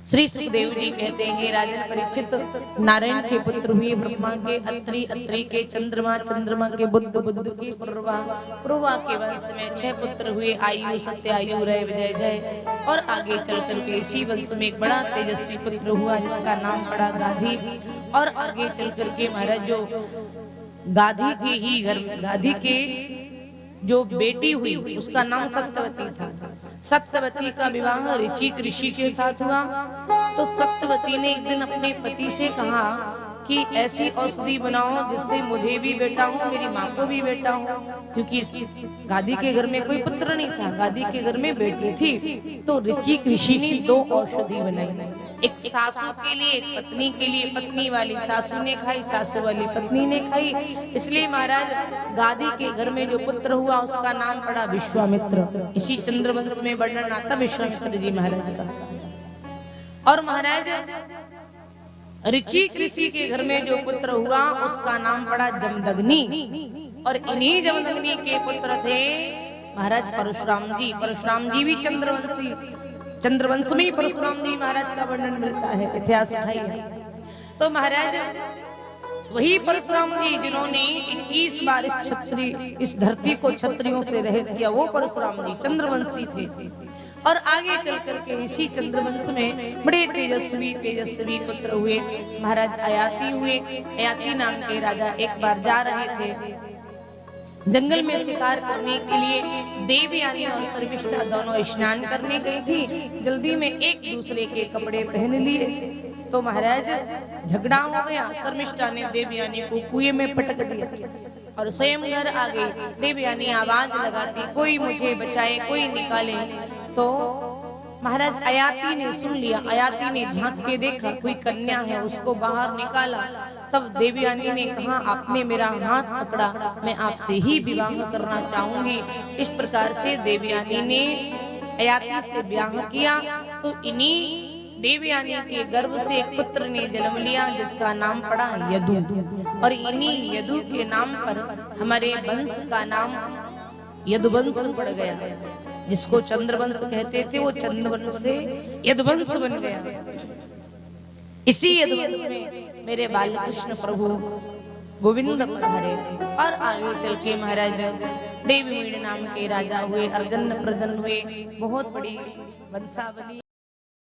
श्री सुखदेव जी कहते हैं, राजन परीक्षित, नारायण के पुत्र हुए, ब्रह्मा के अत्रि, अत्रि के चंद्रमा, चंद्रमा के बुद्ध, बुद्ध के पुरवा, पुरवा के वंश में 6 पुत्र हुए, आयु, सत्यायु, रय, विजय, जय। और आगे चल करके इसी वंश में एक बड़ा तेजस्वी पुत्र हुआ जिसका नाम पड़ा गाधी। और आगे चल करके महाराज जो गाधी के ही घर में, गाधी के जो बेटी हुई उसका नाम सत्यवती था। सत्यवती का विवाह ऋचिक ऋषि के साथ हुआ। तो सत्यवती ने एक दिन अपने पति से कहा कि ऐसी औषधि बनाओ जिससे मुझे भी बेटा हो, मेरी माँ को भी बेटा हो, क्योंकि गादी के घर में कोई पुत्र नहीं था, गादी के घर में बेटी थी। तो ऋचिक ऋषि ने 2 औषधि बनाई, एक सासू के लिए, एक पत्नी के लिए। पत्नी वाली सासू ने खाई, सासू वाली पत्नी ने खाई। इसलिए महाराज गादी के घर में जो पुत्र हुआ उसका नाम पड़ा विश्वामित्र। इसी चंद्रवंश में वर्णन आता विश्वामित्र जी महाराज का। और महाराज ऋचिक ऋषि के घर में जो पुत्र हुआ उसका नाम पड़ा जमदग्नि। और इन्हीं जमदग्नि के पुत्र थे महाराज परशुराम जी। परशुराम जी भी चंद्रवंशी, चंद्रवंश में परशुराम जी महाराज का वर्णन मिलता है, इतिहास उठाइए। तो महाराज वही परशुराम जी जिन्होंने 21 बार इस धरती को क्षत्रियों से रहित किया, वो परशुराम जी चंद्रवंशी थे। और आगे चल करके इसी चंद्रवंश में बड़े तेजस्वी तेजस्वी पुत्र हुए। महाराज अयाति हुए। अयाति नाम के राजा एक बार जा रहे थे जंगल में शिकार करने के लिए। देवयानी और शर्मिष्ठा दोनों स्नान करने गई थी। जल्दी में एक दूसरे के कपड़े पहन लिए तो महाराज झगड़ा हो गया। शर्मिष्ठा ने देवयानी को कुएं में पटक दिया और स्वयं घर आ गई। देवयानी आवाज लगाती, कोई मुझे बचाए, कोई निकाले। तो महाराज अयाति ने सुन लिया। अयाति ने झांक के देखा कोई कन्या है, उसको बाहर निकाला। तब देवयानी ने कहा, आपने मेरा हाथ पकड़ा, मैं आपसे ही विवाह करना चाहूंगी। इस प्रकार से देवयानी ने अयाति से विवाह किया। तो इन्हीं देवयानी के गर्भ से एक पुत्र ने जन्म लिया जिसका नाम पड़ा यदु। और इन्हीं यदु के नाम पर हमारे वंश का नाम यदुवंश पड़ गया। जिसको चंद्रवंश कहते थे वो चंद्रवंश से यदुवंश बन गया। इसी यदुवंश में मेरे बालकृष्ण प्रभु गोविंद पधारे। और आगे चल के महाराज देवमीड़ नाम के राजा हुए, अर्जन प्रजन हुए, बहुत बड़ी वंशावली।